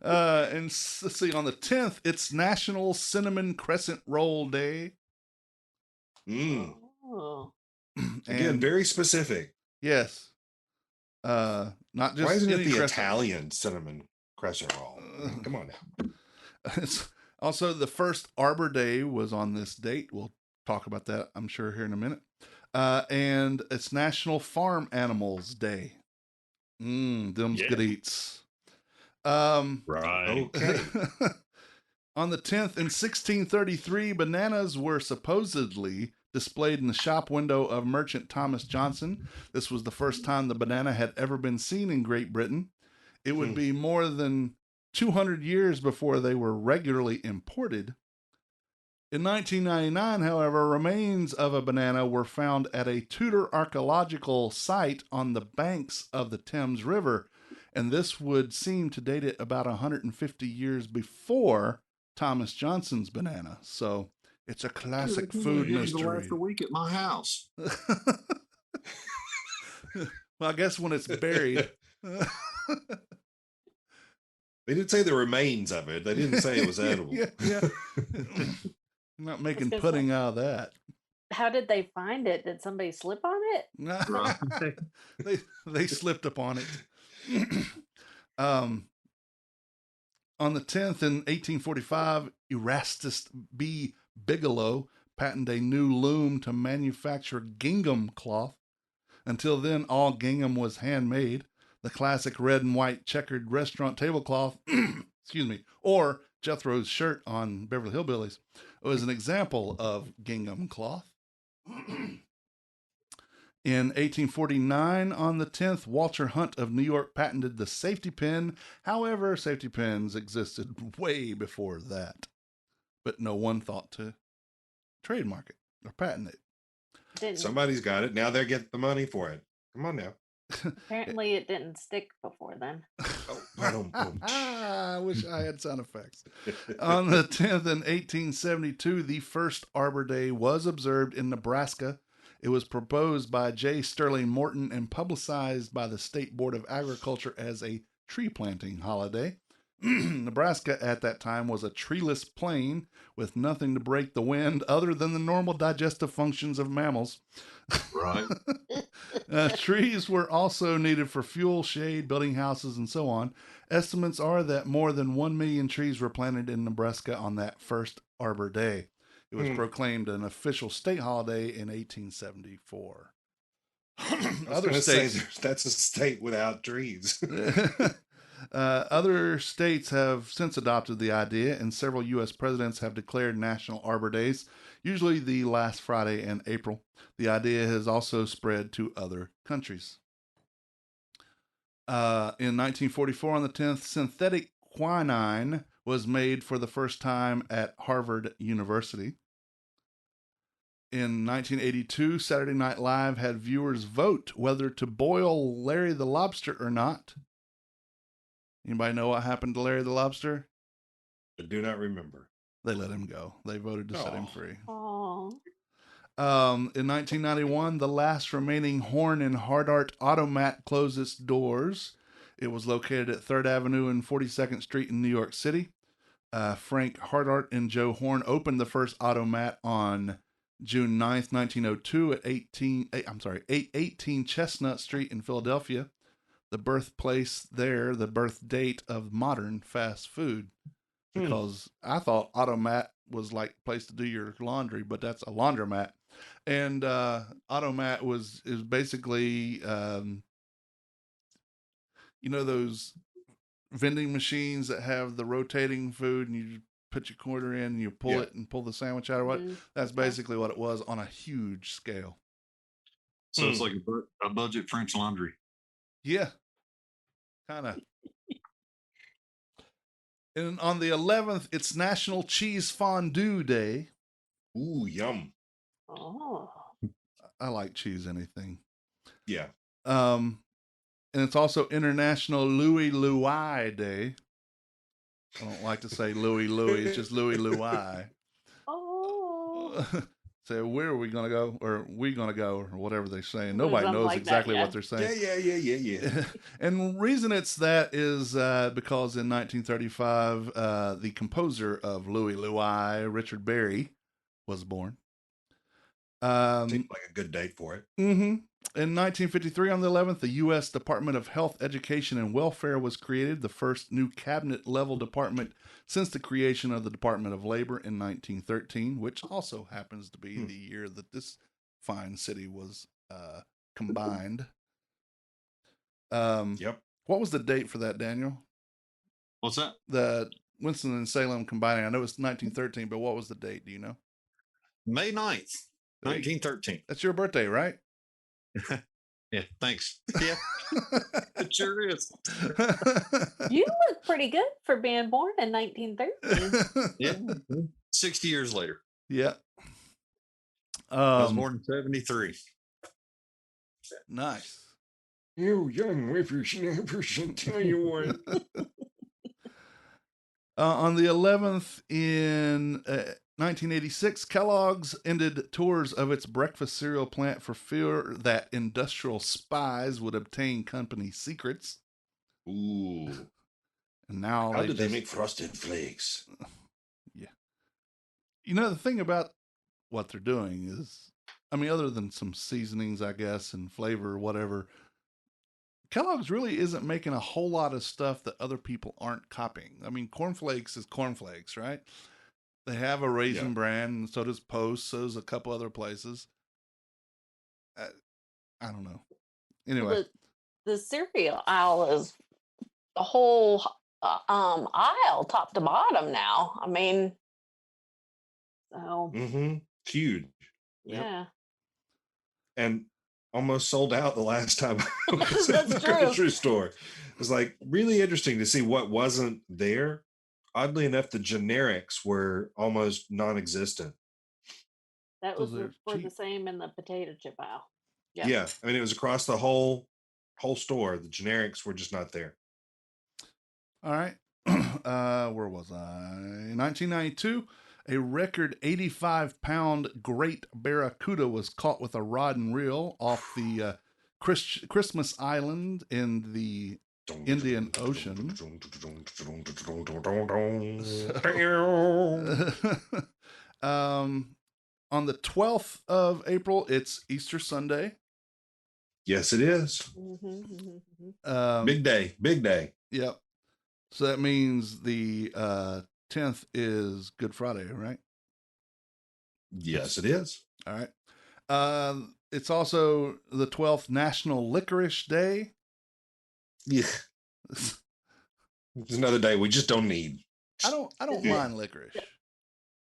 And let's see, on the 10th, it's National Cinnamon Crescent Roll Day. Oh. Again, very specific. Yes. Not just. Why isn't it the crescent. Italian cinnamon crescent roll? Come on now. It's also, the first Arbor Day was on this date. We'll talk about that, I'm sure, here in a minute. And it's National Farm Animals Day. Them's good eats. Right. Okay. On the 10th, in 1633, bananas were supposedly displayed in the shop window of merchant Thomas Johnson. This was the first time the banana had ever been seen in Great Britain. It would be more than 200 years before they were regularly imported. In 1999, however, remains of a banana were found at a Tudor archaeological site on the banks of the Thames River, And this would seem to date it about 150 years before Thomas Johnson's banana. So it's a classic food It'll mystery. last a week at my house. Well, I guess when it's buried. They did say the remains of it. They didn't say it was edible. Yeah. I'm not making gonna pudding out of that. How did they find it? Did somebody slip on it? Right. they slipped upon it. On the 10th in 1845, Erastus B. Bigelow patented a new loom to manufacture gingham cloth. Until then, all gingham was handmade. The classic red and white checkered restaurant tablecloth, excuse me, or Jethro's shirt on Beverly Hillbillies was an example of gingham cloth. In 1849, on the 10th, Walter Hunt of New York patented the safety pin. However, safety pins existed way before that, but no one thought to trademark it or patent it. Didn't. Somebody's got it. Now they're getting the money for it. Come on now. Apparently, it didn't stick before then. I wish I had sound effects. On the 10th in 1872, the first Arbor Day was observed in Nebraska. It was proposed by J. Sterling Morton and publicized by the State Board of Agriculture as a tree planting holiday. Nebraska at that time was a treeless plain with nothing to break the wind other than the normal digestive functions of mammals. Right. Trees were also needed for fuel, shade, building houses, and so on. Estimates are that more than 1 million trees were planted in Nebraska on that first Arbor Day. It was proclaimed an official state holiday in 1874. Other states, that's a state without trees. Other states have since adopted the idea, and several U.S. presidents have declared National Arbor Days, usually the last Friday in April. The idea has also spread to other countries. In 1944, on the 10th, synthetic quinine was made for the first time at Harvard University. In 1982, Saturday Night Live had viewers vote whether to boil Larry the Lobster or not. Anybody know what happened to Larry the Lobster? I do not remember. They let him go. They voted to set him free. Oh. In 1991, the last remaining Horn and Hardart Automat closed its doors. It was located at 3rd Avenue and 42nd Street in New York City. Frank Hardart and Joe Horn opened the first Automat on June 9th, 1902 at 818 Chestnut Street in Philadelphia. The birthplace there, the birth date of modern fast food. Because I thought Automat was like a place to do your laundry, but that's a laundromat. And Automat is basically, those vending machines that have the rotating food, and you put your quarter in, and you pull it and pull the sandwich out or what. That's basically what it was on a huge scale. So it's like a budget French Laundry. Yeah, kind of. And on the 11th, it's National Cheese Fondue Day. Ooh, yum. Oh. I like cheese anything. Yeah. And it's also International Louis Louis Day. I don't like to say Louis Louis. It's just Louis Louis. Oh. So where are we going to go? Or we going to go? Or whatever they're saying. Nobody knows like exactly that, what they're saying. Yeah. And the reason it's that is because in 1935, the composer of Louis Louis, Richard Berry, was born. Seems like a good date for it. Mm-hmm. In 1953, on the 11th, the U.S. Department of Health, Education, and Welfare was created, the first new cabinet-level department since the creation of the Department of Labor in 1913, which also happens to be the year that this fine city was combined. Yep. What was the date for that, Daniel? What's that? The Winston-Salem combining. I know it's 1913, but what was the date? Do you know? May 9th, 1913. That's your birthday, right? Yeah, thanks. Yeah, it sure is. You look pretty good for being born in 1913. Yeah, 60 years later. Yeah. I was born in 73. Nice. You young whippersnappers, I tell you what. On the 11th in 1986, Kellogg's ended tours of its breakfast cereal plant for fear that industrial spies would obtain company secrets. Ooh. And now How did they make Frosted Flakes? Yeah. You know, the thing about what they're doing is, I mean, other than some seasonings, I guess, and flavor or whatever, Kellogg's really isn't making a whole lot of stuff that other people aren't copying. I mean, cornflakes is cornflakes, right? They have a raisin brand, and so does Post, so does a couple other places. I don't know. Anyway, the cereal aisle is a whole aisle, top to bottom now. I mean, so huge. Yeah. And almost sold out the last time I was at That's the grocery store. It was like really interesting to see what wasn't there. Oddly enough, the generics were almost non-existent. That was the same in the potato chip aisle. Yeah. I mean, it was across the whole store. The generics were just not there. All right. Where was I? In 1992, a record 85-pound great barracuda was caught with a rod and reel off the Christmas Island in the Indian Ocean. On the 12th of April, it's Easter Sunday. Yes, it is. Big day. Big day. Yep. So that means the 10th is Good Friday, right? Yes, it is. All right. It's also the 12th National Licorice Day. Yeah. It's another day we just don't need. I don't mind licorice.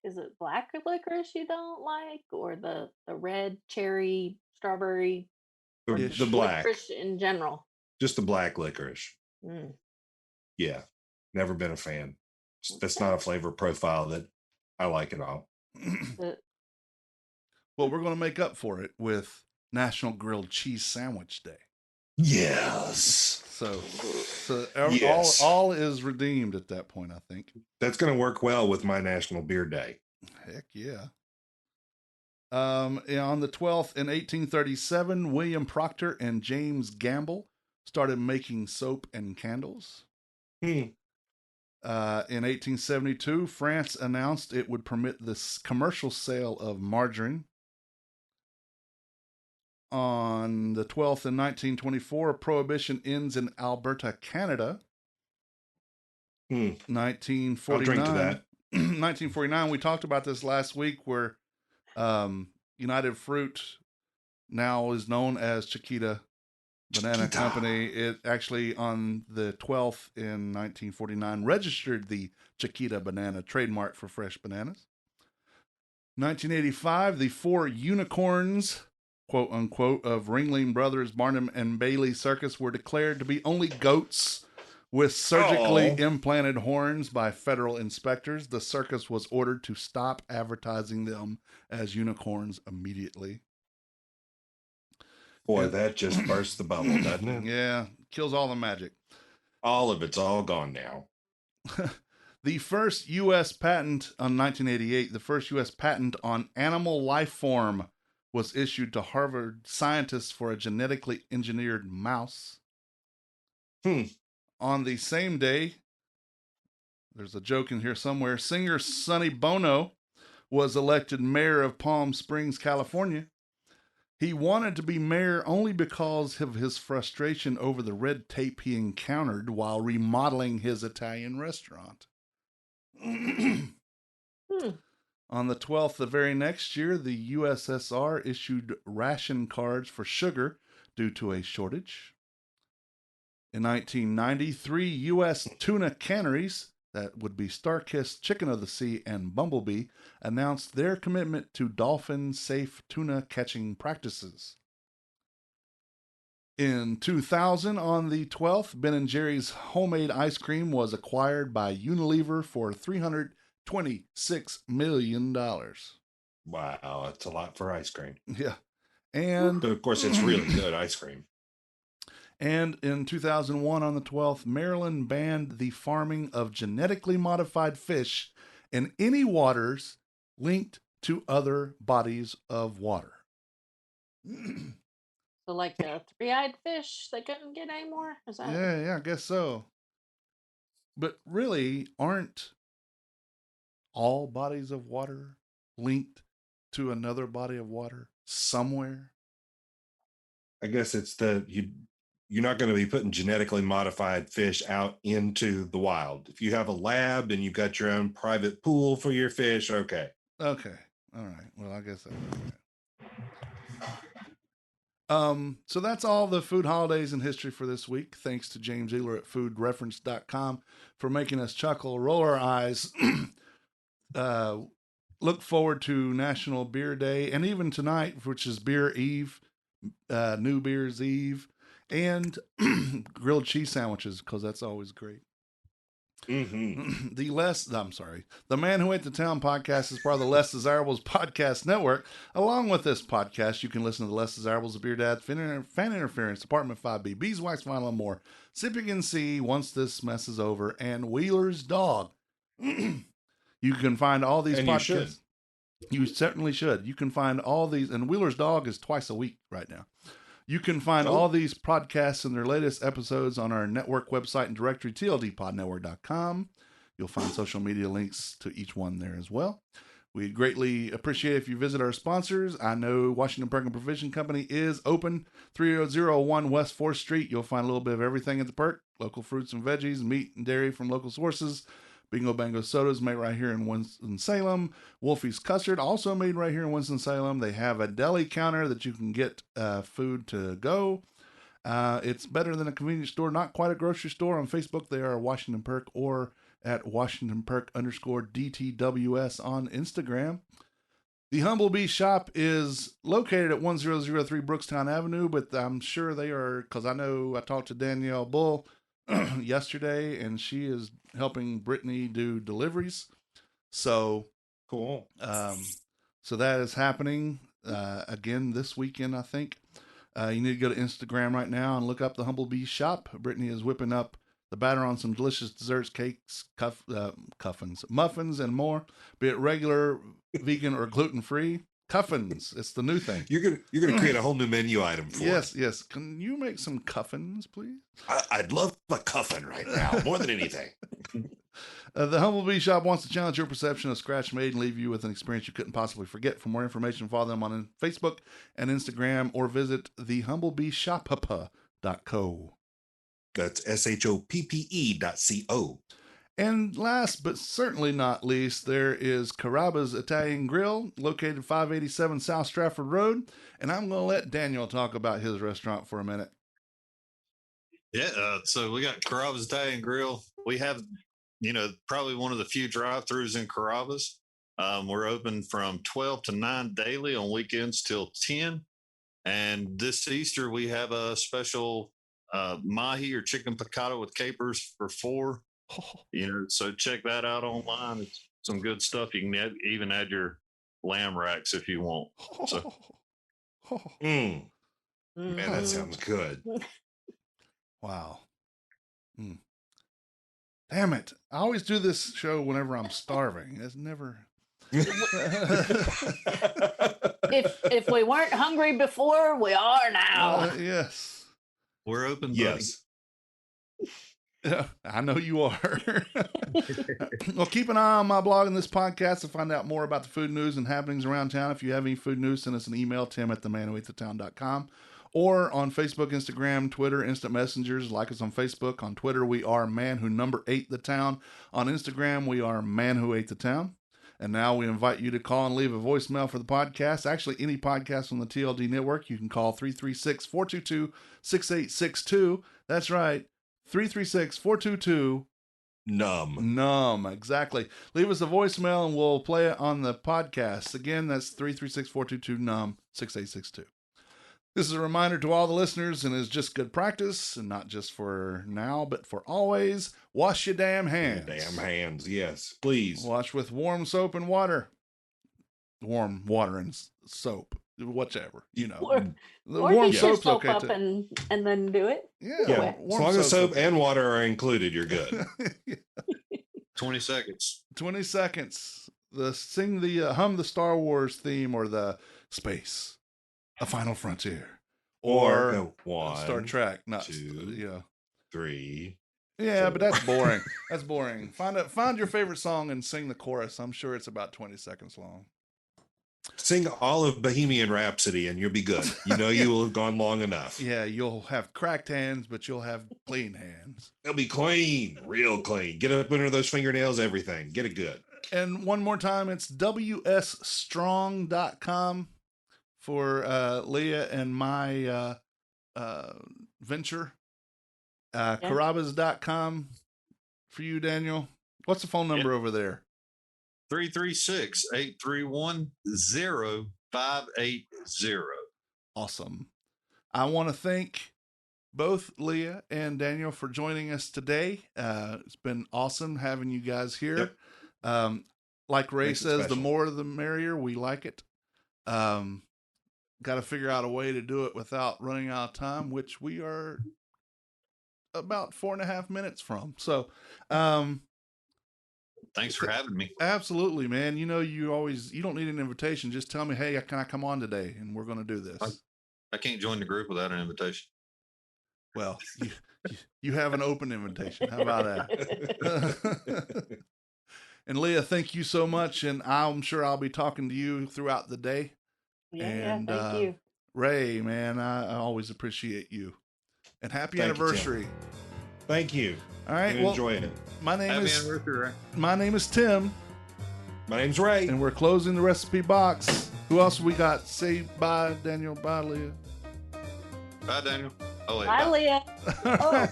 Is it black licorice you don't like, or the red cherry strawberry? The black licorice in general. Just the black licorice. Yeah, never been a fan. That's not a flavor profile that I like at all. Well, we're going to make up for it with National Grilled Cheese Sandwich Day. Yes. So yes. all is redeemed at that point, I think. That's going to work well with my National Beer Day. Heck yeah. On the 12th in 1837, William Procter and James Gamble started making soap and candles. In 1872, France announced it would permit this commercial sale of margarine. On the 12th in 1924, prohibition ends in Alberta, Canada. 1949. I'll drink to that. 1949, we talked about this last week, where United Fruit now is known as Chiquita Banana Company. It actually, on the 12th in 1949, registered the Chiquita Banana trademark for fresh bananas. 1985, the 4 unicorns, quote unquote, of Ringling Brothers Barnum and Bailey Circus were declared to be only goats with surgically implanted horns by federal inspectors. The circus was ordered to stop advertising them as unicorns immediately. Boy, that just bursts the bubble, doesn't it? Yeah, kills all the magic. All of it's all gone now. The first U.S. patent on 1988, the first U.S. patent on animal life form was issued to Harvard scientists for a genetically engineered mouse. On the same day, there's a joke in here somewhere, singer Sonny Bono was elected mayor of Palm Springs, California. He wanted to be mayor only because of his frustration over the red tape he encountered while remodeling his Italian restaurant. On the 12th, the very next year, the USSR issued ration cards for sugar due to a shortage. In 1993, U.S. tuna canneries, that would be Starkist, Chicken of the Sea, and Bumblebee, announced their commitment to dolphin-safe tuna catching practices. In 2000, on the 12th, Ben & Jerry's homemade ice cream was acquired by Unilever for $326 million. Wow, that's a lot for ice cream. Yeah. And but of course, it's really good ice cream. And in 2001, on the 12th, Maryland banned the farming of genetically modified fish in any waters linked to other bodies of water. So, like the three-eyed fish, they couldn't get any more? Is that? Yeah, I guess so. But really, aren't all bodies of water linked to another body of water somewhere? I guess it's you're not going to be putting genetically modified fish out into the wild. If you have a lab and you've got your own private pool for your fish, okay. Okay. All right. Well, I guess that's right. So that's all the food holidays in history for this week. Thanks to James Ealer at foodreference.com for making us chuckle, roll our eyes, look forward to National Beer Day, and even tonight, which is Beer Eve, New Beer's Eve, and grilled cheese sandwiches, because that's always great. Mm-hmm. The Man Who Ate the Town podcast is part of the Less Desirables podcast network. Along with this podcast, you can listen to the Less Desirables, the Beer Dad, Fan Interference, Department 5B, Beeswax, Vinyl, and more. Sipping and See, Once This Mess is Over, and Wheeler's Dog. You can find all these And podcasts. You certainly should. You can find all these, and Wheeler's Dog is twice a week right now. You can find all these podcasts and their latest episodes on our network website and directory, tldpodnetwork.com. You'll find social media links to each one there as well. We'd greatly appreciate if you visit our sponsors. I know Washington Perk and Provision Company is open, 3001 West 4th Street. You'll find a little bit of everything at the Perk, local fruits and veggies, meat and dairy from local sources. Bingo Bango Sodas made right here in Winston-Salem. Wolfie's Custard also made right here in Winston-Salem. They have a deli counter that you can get food to go. It's better than a convenience store, not quite a grocery store. On Facebook, they are Washington Perk, or at WashingtonPerk_DTWS on Instagram. The Humblebee shop is located at 1003 Brookstown Avenue, but I'm sure they are, because I know I talked to Danielle Bull yesterday, and she is helping Brittany do deliveries. So Cool. So that is happening again this weekend, I think. You need to go to Instagram right now and look up the Humblebee shop. Brittany is whipping up the batter on some delicious desserts, cakes, muffins, and more. Be it regular, vegan, or gluten-free. Cuffins. It's the new thing. You're gonna create a whole new menu item for Yes. Can you make some cuffins, please? I'd love a cuffin right now, more than anything. The Humblebee shop wants to challenge your perception of Scratch Made and leave you with an experience you couldn't possibly forget. For more information, follow them on Facebook and Instagram, or visit thehumblebeeshop.co. That's SHOPPE.co. And last but certainly not least, there is Carrabba's Italian Grill, located 587 South Stratford Road. And I'm going to let Daniel talk about his restaurant for a minute. Yeah, so we got Carrabba's Italian Grill. We have, probably one of the few drive-throughs in Carrabba's. We're open from 12 to 9 daily, on weekends till 10. And this Easter, we have a special mahi or chicken piccata with capers for $4. So check that out online. It's some good stuff. You can even add your lamb racks if you want. So. Man, that sounds good. Wow. Damn it. I always do this show whenever I'm starving. It's never. If we weren't hungry before, we are now. Yes. We're open. Yes. Yeah, I know you are. Well, keep an eye on my blog and this podcast to find out more about the food news and happenings around town. If you have any food news, send us an email, tim@themanwhoatethetown.com, or on Facebook, Instagram, Twitter, Instant Messengers. Like us on Facebook. On Twitter, we are Man Who Number 8 the Town. On Instagram, we are Man Who Ate the Town. And now we invite you to call and leave a voicemail for the podcast. Actually, any podcast on the TLD network, you can call 336-422-6862. That's right. 336-422 Numb. Exactly. Leave us a voicemail and we'll play it on the podcast. Again, that's 336-422-6862. This is a reminder to all the listeners, and is just good practice, and not just for now, but for always. Wash your damn hands. Damn hands, yes, please. Wash with warm soap and water. Warm water and soap. whichever, you know. Or, The or warm heat your soap's soap okay up too. and then do it. Yeah. As long as soap and water are included, you're good. 20 seconds. 20 seconds. Hum the Star Wars theme or the space, a final frontier, or go one, Star Trek. Not 2, 3. Yeah, 4. but that's boring. That's boring. Find your favorite song and sing the chorus. I'm sure it's about 20 seconds long. Sing all of Bohemian Rhapsody and you'll be good. You know, you will have gone long enough. Yeah, you'll have cracked hands, but you'll have clean hands. They'll be clean, real clean. Get up under those fingernails, everything. Get it good. And one more time, it's wsstrong.com for Leah and my venture. Carrabba's.com for you, Daniel. What's the phone number over there? 336-831-0580. Awesome. I want to thank both Leah and Daniel for joining us today. It's been awesome having you guys here. Yep. Like Ray Makes it says, the special. more the merrier. We like it. Got to figure out a way to do it without running out of time, which we are about 4.5 minutes from. So, Thanks for having me. absolutely, man. You know, you don't need an invitation. Just tell me, hey, can I come on today? And we're going to do this. I can't join the group without an invitation. Well, you have an open invitation. How about that? And Leah, thank you so much. And I'm sure I'll be talking to you throughout the day. Yeah, thank you. Ray, man, I always appreciate you. And happy Thank you, Tim. anniversary. Thank you. All right. Been Well, enjoying it. my name Happy is anniversary, Ray. my name is Tim, My name's Ray. and we're closing the recipe box. Who else we got? Say bye, Daniel. Bye, Leah. Bye, Daniel. Oh, wait, Bye, Leah. Oh.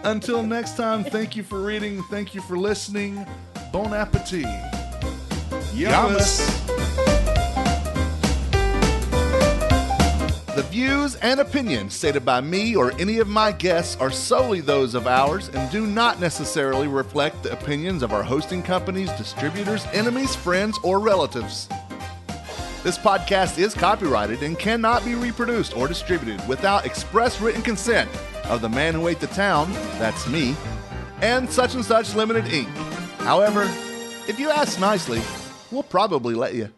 Until next time, thank you for reading. Thank you for listening. Bon appetit. Yamas. The views and opinions stated by me or any of my guests are solely those of ours and do not necessarily reflect the opinions of our hosting companies, distributors, enemies, friends, or relatives. This podcast is copyrighted and cannot be reproduced or distributed without express written consent of the man who ate the town, that's me, and Such Limited Inc. However, if you ask nicely, we'll probably let you.